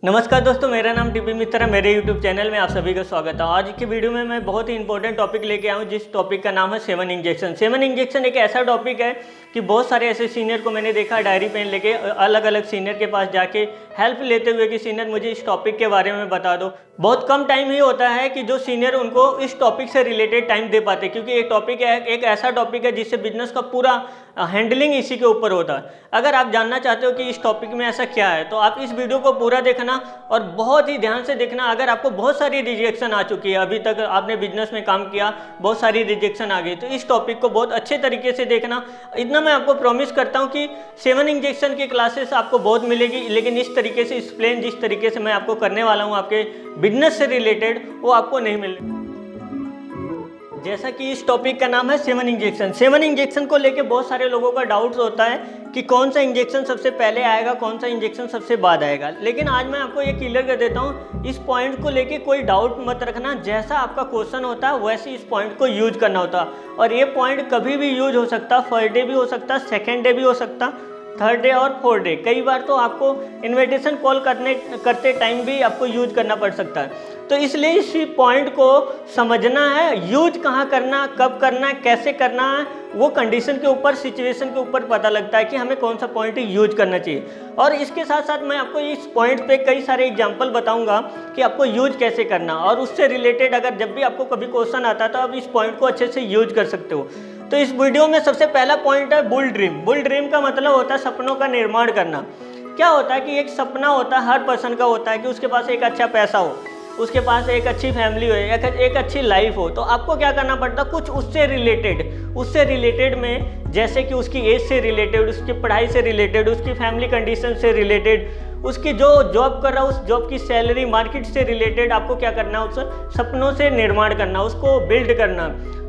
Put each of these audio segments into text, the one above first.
नमस्कार दोस्तों, मेरा नाम टीपी मित्रा, मेरे YouTube चैनल में आप सभी का स्वागत है। आज की वीडियो में मैं बहुत ही इंपॉर्टेंट टॉपिक लेके आया हूँ, जिस टॉपिक का नाम है सेवन इंजेक्शन। सेवन इंजेक्शन एक ऐसा टॉपिक है कि बहुत सारे ऐसे सीनियर को मैंने देखा डायरी पेन लेके अलग अलग सीनियर के पास जाके हेल्प लेते हुए कि सीनियर मुझे इस टॉपिक के बारे में बता दो। बहुत कम टाइम ही होता है कि जो सीनियर उनको इस टॉपिक से रिलेटेड टाइम दे पाते, क्योंकि ये टॉपिक है एक ऐसा टॉपिक है जिससे बिजनेस का पूरा हैंडलिंग इसी के ऊपर होता है। अगर आप जानना चाहते हो कि इस टॉपिक में ऐसा क्या है तो आप इस वीडियो को पूरा देखना और बहुत ही ध्यान से देखना। अगर आपको बहुत सारी रिजेक्शन आ चुकी है, अभी तक आपने बिजनेस में काम किया, बहुत सारी रिजेक्शन आ गई, तो इस टॉपिक को बहुत अच्छे तरीके से देखना। इतना मैं आपको प्रॉमिस करता हूँ कि सेवन इंजेक्शन की क्लासेस आपको बहुत मिलेगी, लेकिन इस तरीके से एक्सप्लेन जिस तरीके से मैं आपको करने वाला हूँ आपके बिजनेस से रिलेटेड, वो आपको नहीं मिलेगा। जैसा कि इस टॉपिक का नाम है सेवन इंजेक्शन। सेवन इंजेक्शन को लेके बहुत सारे लोगों का डाउट होता है कि कौन सा इंजेक्शन सबसे पहले आएगा, कौन सा इंजेक्शन सबसे बाद आएगा। लेकिन आज मैं आपको ये क्लियर कर देता हूँ, इस पॉइंट को लेके कोई डाउट मत रखना। जैसा आपका क्वेश्चन होता है वैसे इस पॉइंट को यूज करना होता है, और ये पॉइंट कभी भी यूज हो सकता, फर्स्ट डे भी हो सकता, सेकेंड डे भी हो सकता, थर्ड डे और फोर्थ डे। कई बार तो आपको इनविटेशन कॉल करते टाइम भी आपको यूज करना पड़ सकता है। तो इसलिए इस पॉइंट को समझना है, यूज कहाँ करना, कब करना है, कैसे करना है, वो कंडीशन के ऊपर, सिचुएशन के ऊपर पता लगता है कि हमें कौन सा पॉइंट यूज करना चाहिए। और इसके साथ साथ मैं आपको इस पॉइंट पे कई सारे एग्जांपल बताऊंगा कि आपको यूज कैसे करना, और उससे रिलेटेड अगर जब भी आपको कभी क्वेश्चन आता है तो आप इस पॉइंट को अच्छे से यूज कर सकते हो। तो इस वीडियो में सबसे पहला पॉइंट है बुल ड्रीम। बुल ड्रीम का मतलब होता है सपनों का निर्माण करना। क्या होता है कि एक सपना होता है, हर पर्सन का होता है कि उसके पास एक अच्छा पैसा हो, उसके पास एक अच्छी फैमिली हो, एक अच्छी लाइफ हो। तो आपको क्या करना पड़ता है, कुछ उससे रिलेटेड में, जैसे कि उसकी एज से रिलेटेड, उसकी पढ़ाई से रिलेटेड, उसकी फैमिली कंडीशन से रिलेटेड, उसकी जो जॉब कर रहा है उस जॉब की सैलरी, मार्केट से रिलेटेड आपको क्या करना है, उस सपनों से निर्माण करना, उसको बिल्ड करना।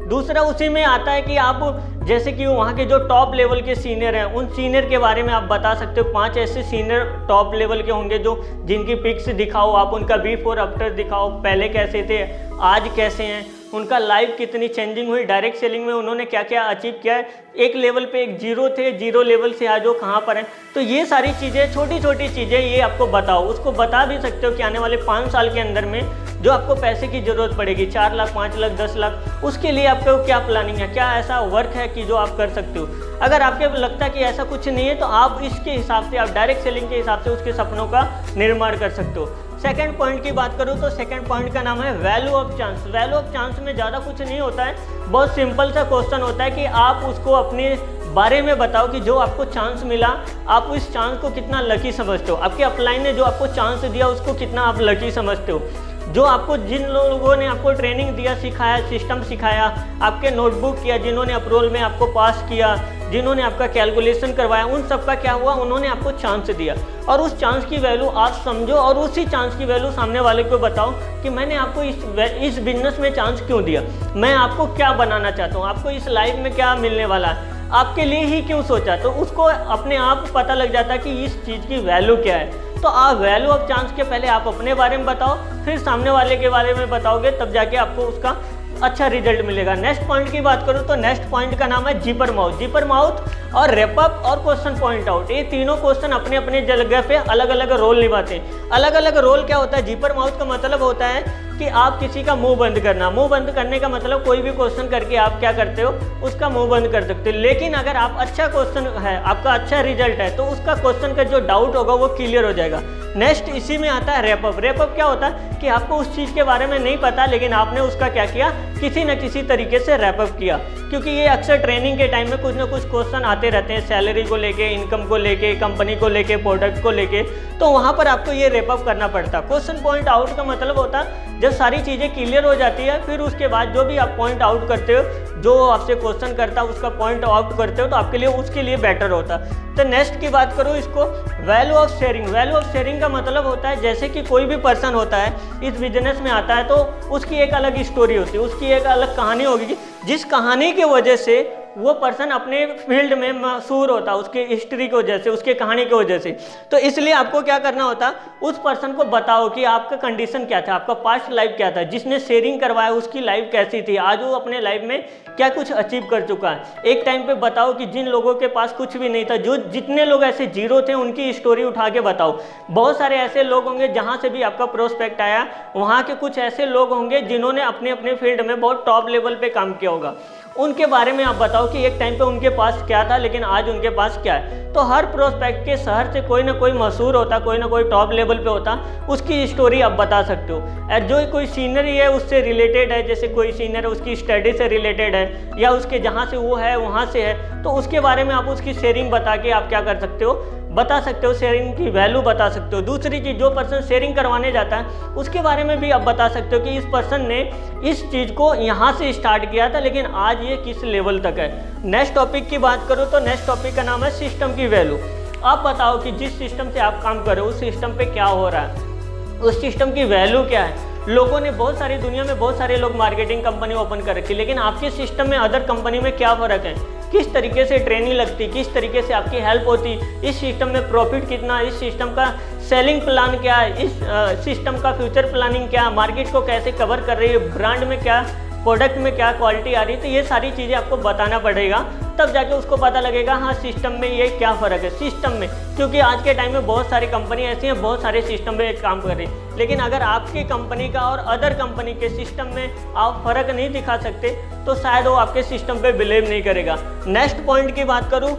दूसरा उसी में आता है कि आप जैसे कि वहाँ के जो टॉप लेवल के सीनियर हैं, उन सीनियर के बारे में आप बता सकते हो। 5 ऐसे सीनियर टॉप लेवल के होंगे जो जिनकी पिक्स दिखाओ, आप उनका बिफोर आफ्टर दिखाओ, पहले कैसे थे, आज कैसे हैं, उनका लाइफ कितनी चेंजिंग हुई, डायरेक्ट सेलिंग में उन्होंने क्या क्या अचीव किया है, एक लेवल पे एक जीरो थे, जीरो लेवल से आज वो कहाँ पर हैं। तो ये सारी चीज़ें, छोटी छोटी चीज़ें, ये आपको बताओ। उसको बता भी सकते हो कि आने वाले 5 साल के अंदर में जो आपको पैसे की ज़रूरत पड़ेगी, 4 लाख, 5 लाख, 10 लाख, उसके लिए आपको क्या प्लानिंग है, क्या ऐसा वर्क है कि जो आप कर सकते हो। अगर आपको लगता है कि ऐसा कुछ नहीं है तो आप इसके हिसाब से, आप डायरेक्ट सेलिंग के हिसाब से उसके सपनों का निर्माण कर सकते हो। सेकंड पॉइंट की बात करूँ तो सेकंड पॉइंट का नाम है value of chance. Value of chance में ज़्यादा कुछ नहीं होता है, बहुत सिंपल सा क्वेश्चन होता है कि आप उसको अपने बारे में बताओ कि जो आपको चांस मिला, आप उस चांस को कितना लकी समझते हो। आपके अपलाइन ने जो आपको चांस दिया उसको कितना आप लकी समझते हो। जो आपको, जिन लोगों ने आपको ट्रेनिंग दिया, सिखाया, सिस्टम सिखाया, आपके नोटबुक किया, जिन्होंने अप्रूवल में आपको पास किया, जिन्होंने आपका कैलकुलेशन करवाया, उन सब का क्या हुआ, उन्होंने आपको चांस दिया। और उस चांस की वैल्यू आप समझो और उसी चांस की वैल्यू सामने वाले को बताओ कि मैंने आपको इस बिजनेस में चांस क्यों दिया, मैं आपको क्या बनाना चाहता हूँ, आपको इस लाइफ में क्या मिलने वाला है, आपके लिए ही क्यों सोचा। तो उसको अपने आप पता लग जाता है कि इस चीज़ की वैल्यू क्या है। तो आप वैल्यू ऑफ चांस के पहले आप अपने बारे में बताओ, फिर सामने वाले के बारे में बताओगे, तब जाके आपको उसका अच्छा रिजल्ट मिलेगा। नेक्स्ट पॉइंट की बात करूँ तो नेक्स्ट पॉइंट का नाम है जीपर माउथ। जीपर माउथ और रैप अप और क्वेश्चन पॉइंट आउट, ये तीनों क्वेश्चन अपने अपने जगह पे अलग अलग रोल निभाते हैं। अलग अलग रोल क्या होता है, जीपर माउथ का मतलब होता है कि आप किसी का मुंह बंद करना। मुंह बंद करने का मतलब कोई भी क्वेश्चन करके आप क्या करते हो, उसका मुंह बंद कर सकते हो। लेकिन अगर आप अच्छा क्वेश्चन है, आपका अच्छा रिजल्ट है, तो उसका क्वेश्चन का जो डाउट होगा वो क्लियर हो जाएगा। नेक्स्ट इसी में आता है रैप अप। रैप अप क्या होता है कि आपको उस चीज़ के बारे में नहीं पता, लेकिन आपने उसका क्या किया, किसी न किसी तरीके से रैप अप किया। क्योंकि ये अक्सर ट्रेनिंग के टाइम में कुछ ना कुछ क्वेश्चन आते रहते हैं, सैलरी को लेके, इनकम को लेके, कंपनी को लेके, प्रोडक्ट को लेके, तो वहाँ पर आपको ये रैप अप करना पड़ता है। क्वेश्चन पॉइंट आउट का मतलब होता है जब सारी चीज़ें क्लियर हो जाती है, फिर उसके बाद जो भी आप पॉइंट आउट करते हो, जो आपसे क्वेश्चन करता है उसका पॉइंट आउट करते हो, तो आपके लिए उसके लिए बेटर होता है। तो नेक्स्ट की बात करूँ इसको value of sharing. Value of sharing का मतलब होता है जैसे कि कोई भी पर्सन होता है इस बिजनेस में आता है तो उसकी एक अलग स्टोरी होती है, उसकी एक अलग कहानी होगी, जिस कहानी की वजह से वो पर्सन अपने फील्ड में मशहूर होता, उसकी हिस्ट्री की वजह से, उसके कहानी की वजह से। तो इसलिए आपको क्या करना होता, उस पर्सन को बताओ कि आपका कंडीशन क्या था, आपका पास्ट लाइफ क्या था, जिसने शेयरिंग करवाया उसकी लाइफ कैसी थी, आज वो अपने लाइफ में क्या कुछ अचीव कर चुका है। एक टाइम पे बताओ कि जिन लोगों के पास कुछ भी नहीं था, जो जितने लोग ऐसे जीरो थे, उनकी स्टोरी उठा के बताओ। बहुत सारे ऐसे लोग होंगे जहाँ से भी आपका प्रोस्पेक्ट आया, वहाँ के कुछ ऐसे लोग होंगे जिन्होंने अपने अपने फील्ड में बहुत टॉप लेवल पे काम किया होगा। उनके बारे में आप बताओ कि एक टाइम पे उनके पास क्या था लेकिन आज उनके पास क्या है। तो हर प्रोस्पेक्ट के शहर से कोई ना कोई मशहूर होता, कोई ना कोई टॉप लेवल पे होता, उसकी स्टोरी आप बता सकते हो। जो कोई सीनरी है उससे रिलेटेड है, जैसे कोई सीनर है उसकी स्टडी से रिलेटेड है या उसके जहाँ से वो है वहाँ से है, तो उसके बारे में आप उसकी शेयरिंग बता के आप क्या कर सकते हो, बता सकते हो, शेयरिंग की वैल्यू बता सकते हो। दूसरी चीज़, जो पर्सन शेयरिंग करवाने जाता है उसके बारे में भी आप बता सकते हो कि इस पर्सन ने इस चीज़ को यहाँ से स्टार्ट किया था लेकिन आज ये किस लेवल तक है। नेक्स्ट टॉपिक की बात करूँ तो नेक्स्ट टॉपिक का नाम है सिस्टम की वैल्यू। आप बताओ कि जिस सिस्टम से आप काम कर रहे हो उस सिस्टम पे क्या हो रहा है, उस सिस्टम की वैल्यू क्या है। लोगों ने बहुत सारी, दुनिया में बहुत सारे लोग मार्केटिंग कंपनी ओपन कर रखी, लेकिन आपके सिस्टम में अदर कंपनी में क्या फ़र्क है, किस तरीके से ट्रेनिंग लगती, किस तरीके से आपकी हेल्प होती, इस सिस्टम में प्रॉफिट कितना, इस सिस्टम का सेलिंग प्लान क्या है, इस सिस्टम का फ्यूचर प्लानिंग क्या, मार्केट को कैसे कवर कर रही है, ब्रांड में क्या, प्रोडक्ट में क्या क्वालिटी आ रही है। तो ये सारी चीज़ें आपको बताना पड़ेगा, तब जाके उसको पता लगेगा हाँ सिस्टम में ये क्या फ़र्क है। सिस्टम में, क्योंकि आज के टाइम में बहुत सारी कंपनी ऐसी हैं, बहुत सारे सिस्टम में काम कर रही है, लेकिन अगर आपकी कंपनी का और अदर कंपनी के सिस्टम में आप फ़र्क नहीं दिखा सकते तो शायद वो आपके सिस्टम पे बिलीव नहीं करेगा। नेक्स्ट पॉइंट की बात करूँ,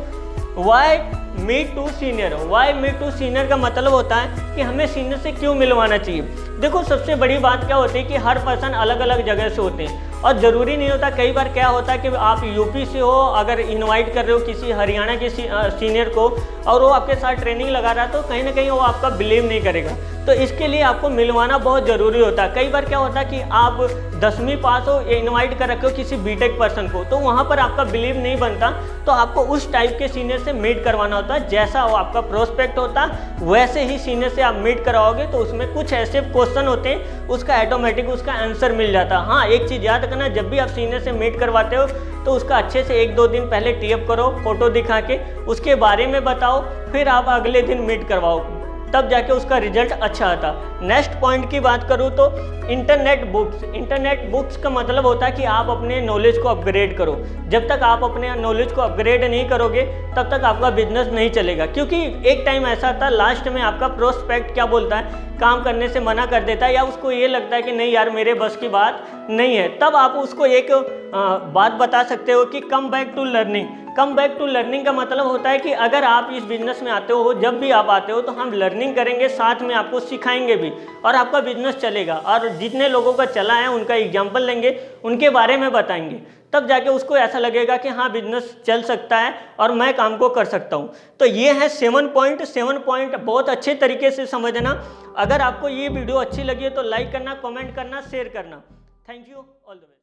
why meet to senior. Why meet to senior का मतलब होता है कि हमें सीनियर से क्यों मिलवाना चाहिए। देखो, सबसे बड़ी बात क्या होती है कि हर पर्सन अलग अलग जगह से होते हैं और ज़रूरी नहीं होता। कई बार क्या होता है कि आप यूपी से हो, अगर इनवाइट कर रहे हो किसी हरियाणा के सीनियर को और वो आपके साथ ट्रेनिंग लगा रहा है तो कहीं ना कहीं वो आपका बिलीव नहीं करेगा। तो इसके लिए आपको मिलवाना बहुत ज़रूरी होता है। कई बार क्या होता है कि आप 10वीं पास हो, इनवाइट कर रखे हो किसी बीटेक पर्सन को, तो वहाँ पर आपका बिलीव नहीं बनता, तो आपको उस टाइप के सीनियर से मीट करवाना होता है। जैसा वो आपका प्रोस्पेक्ट होता वैसे ही सीनियर से आप मीट कराओगे तो उसमें कुछ ऐसे क्वेश्चन होते हैं उसका ऑटोमेटिक उसका आंसर मिल जाता है। हाँ, एक चीज़ याद करना, जब भी आप सीनियर से मीट करवाते हो तो उसका अच्छे से 1-2 दिन पहले टीअप करो, फोटो दिखा के उसके बारे में बताओ, फिर आप अगले दिन मीट करवाओ, तब जाके उसका रिजल्ट अच्छा आता। नेक्स्ट पॉइंट की बात करूँ तो इंटरनेट बुक्स। इंटरनेट बुक्स का मतलब होता है कि आप अपने नॉलेज को अपग्रेड करो। जब तक आप अपने नॉलेज को अपग्रेड नहीं करोगे तब तक आपका बिजनेस नहीं चलेगा, क्योंकि एक टाइम ऐसा था लास्ट में आपका प्रोस्पेक्ट क्या बोलता है, काम करने से मना कर देता है या उसको ये लगता है कि नहीं यार मेरे बस की बात नहीं है। तब आप उसको एक बात बता सकते हो कि come back to learning. Come back to learning का मतलब होता है कि अगर आप इस बिजनेस में आते हो, जब भी आप आते हो तो हम लर्निंग करेंगे, साथ में आपको सिखाएंगे भी और आपका बिजनेस चलेगा। और जितने लोगों का चला है उनका एग्जाम्पल लेंगे, उनके बारे में बताएंगे, तब जाके उसको ऐसा लगेगा कि हाँ बिजनेस चल सकता है और मैं काम को कर सकता हूँ। तो ये है 7 पॉइंट। 7 पॉइंट बहुत अच्छे तरीके से समझना। अगर आपको ये वीडियो अच्छी लगी है तो लाइक करना, कमेंट करना, शेयर करना। Thank you, all the best.